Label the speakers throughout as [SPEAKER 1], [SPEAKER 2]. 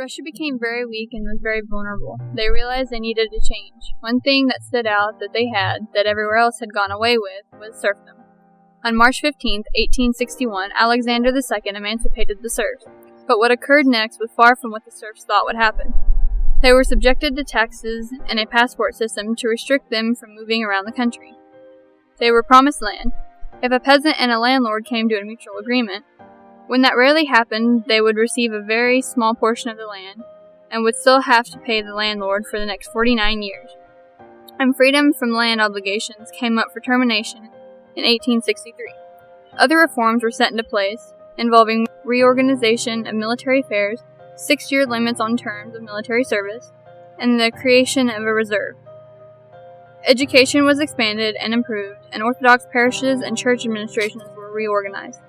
[SPEAKER 1] Russia became very weak and was very vulnerable. They realized they needed a change. One thing that stood out that they had, that everywhere else had gone away with, was serfdom. On March 15, 1861, Alexander II emancipated the serfs. But what occurred next was far from what the serfs thought would happen. They were subjected to taxes and a passport system to restrict them from moving around the country. They were promised land. If a peasant and a landlord came to a mutual agreement, when that rarely happened, they would receive a very small portion of the land, and would still have to pay the landlord for the next 49 years. And freedom from land obligations came up for termination in 1863. Other reforms were set into place, involving reorganization of military affairs, 6-year limits on terms of military service, and the creation of a reserve. Education was expanded and improved, and Orthodox parishes and church administrations were reorganized.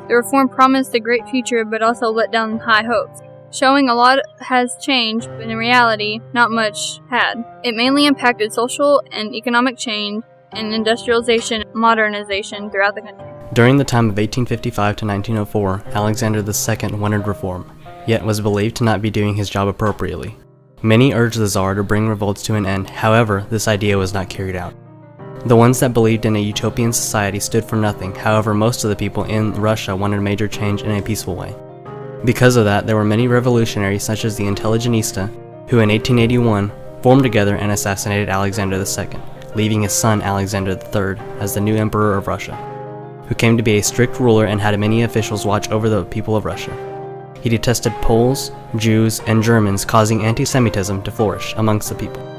[SPEAKER 1] The reform promised a great future, but also let down high hopes, showing a lot has changed, but in reality, not much had. It mainly impacted social and economic change and industrialization and modernization throughout the country.
[SPEAKER 2] During the time of 1855 to 1904, Alexander II wanted reform, yet was believed to not be doing his job appropriately. Many urged the Tsar to bring revolts to an end, however, this idea was not carried out. The ones that believed in a utopian society stood for nothing, however most of the people in Russia wanted major change in a peaceful way. Because of that, there were many revolutionaries such as the Intelligentista, who in 1881 formed together and assassinated Alexander II, leaving his son Alexander III as the new emperor of Russia, who came to be a strict ruler and had many officials watch over the people of Russia. He detested Poles, Jews, and Germans, causing anti-Semitism to flourish amongst the people.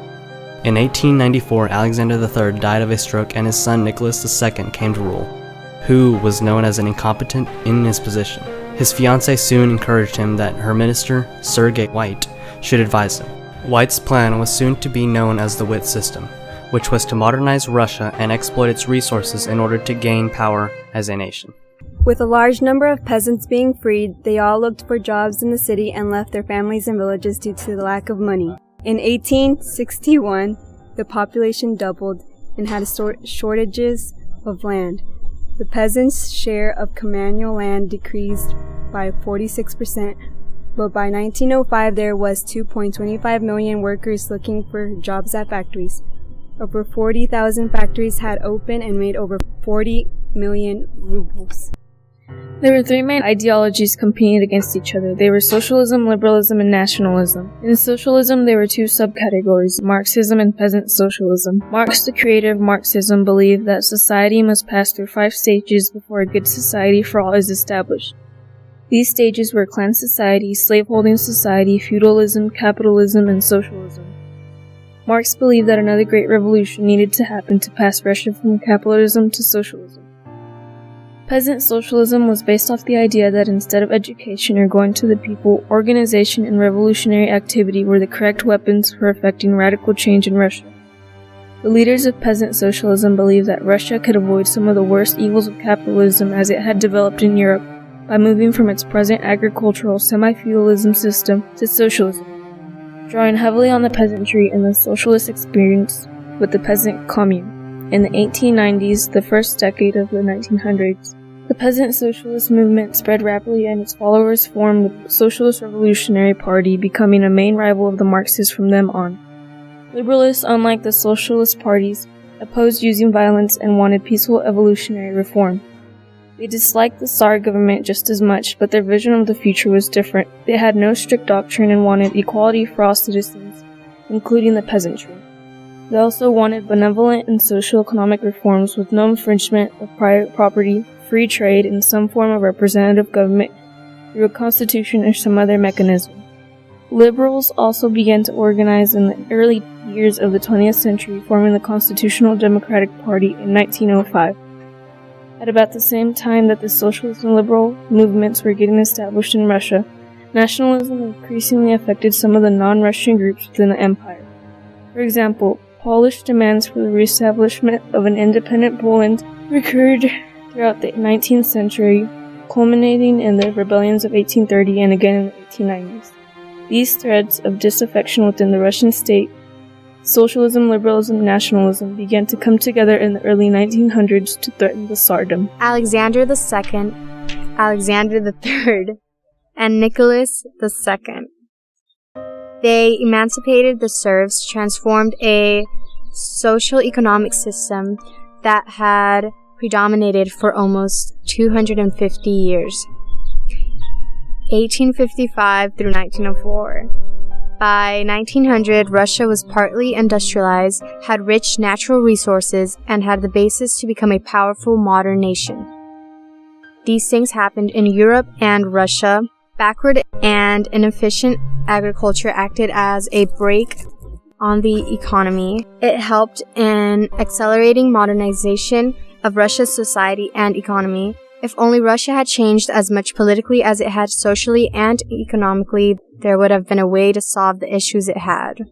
[SPEAKER 2] In 1894, Alexander III died of a stroke and his son Nicholas II came to rule, who was known as an incompetent in his position. His fiancée soon encouraged him that her minister, Sergei White, should advise him. White's plan was soon to be known as the Witt system, which was to modernize Russia and exploit its resources in order to gain power as a nation.
[SPEAKER 3] With a large number of peasants being freed, they all looked for jobs in the city and left their families and villages due to the lack of money. In 1861, the population doubled and had shortages of land. The peasants' share of communal land decreased by 46%, but by 1905 there was 2.25 million workers looking for jobs at factories. Over 40,000 factories had opened and made over 40 million rubles.
[SPEAKER 4] There were three main ideologies competing against each other. They were socialism, liberalism, and nationalism. In socialism, there were two subcategories, Marxism and peasant socialism. Marx, the creator of Marxism, believed that society must pass through 5 stages before a good society for all is established. These stages were clan society, slaveholding society, feudalism, capitalism, and socialism. Marx believed that another great revolution needed to happen to pass Russia from capitalism to socialism. Peasant socialism was based off the idea that instead of education or going to the people, organization and revolutionary activity were the correct weapons for effecting radical change in Russia. The leaders of peasant socialism believed that Russia could avoid some of the worst evils of capitalism as it had developed in Europe by moving from its present agricultural semi-feudalism system to socialism, drawing heavily on the peasantry and the socialist experience with the peasant commune. In the 1890s, the first decade of the 1900s, the peasant socialist movement spread rapidly and its followers formed the Socialist Revolutionary Party, becoming a main rival of the Marxists from then on. Liberalists, unlike the socialist parties, opposed using violence and wanted peaceful evolutionary reform. They disliked the Tsar government just as much, but their vision of the future was different. They had no strict doctrine and wanted equality for all citizens, including the peasantry. They also wanted benevolent and socio-economic reforms with no infringement of private property, free trade, and some form of representative government through a constitution or some other mechanism. Liberals also began to organize in the early years of the 20th century, forming the Constitutional Democratic Party in 1905. At about the same time that the socialist and liberal movements were getting established in Russia, nationalism increasingly affected some of the non-Russian groups within the empire. For example, Polish demands for the reestablishment of an independent Poland recurred throughout the 19th century, culminating in the rebellions of 1830 and again in the 1890s. These threads of disaffection within the Russian state, socialism, liberalism, and nationalism, began to come together in the early 1900s to threaten the Tsardom.
[SPEAKER 3] Alexander II, Alexander III, and Nicholas II.
[SPEAKER 5] They emancipated the serfs, transformed a social economic system that had predominated for almost 250 years. 1855 through 1904. By 1900, Russia was partly industrialized, had rich natural resources, and had the basis to become a powerful modern nation. These things happened in Europe and Russia. Backward and inefficient agriculture acted as a brake on the economy. It helped in accelerating modernization of Russia's society and economy. If only Russia had changed as much politically as it had socially and economically, there would have been a way to solve the issues it had.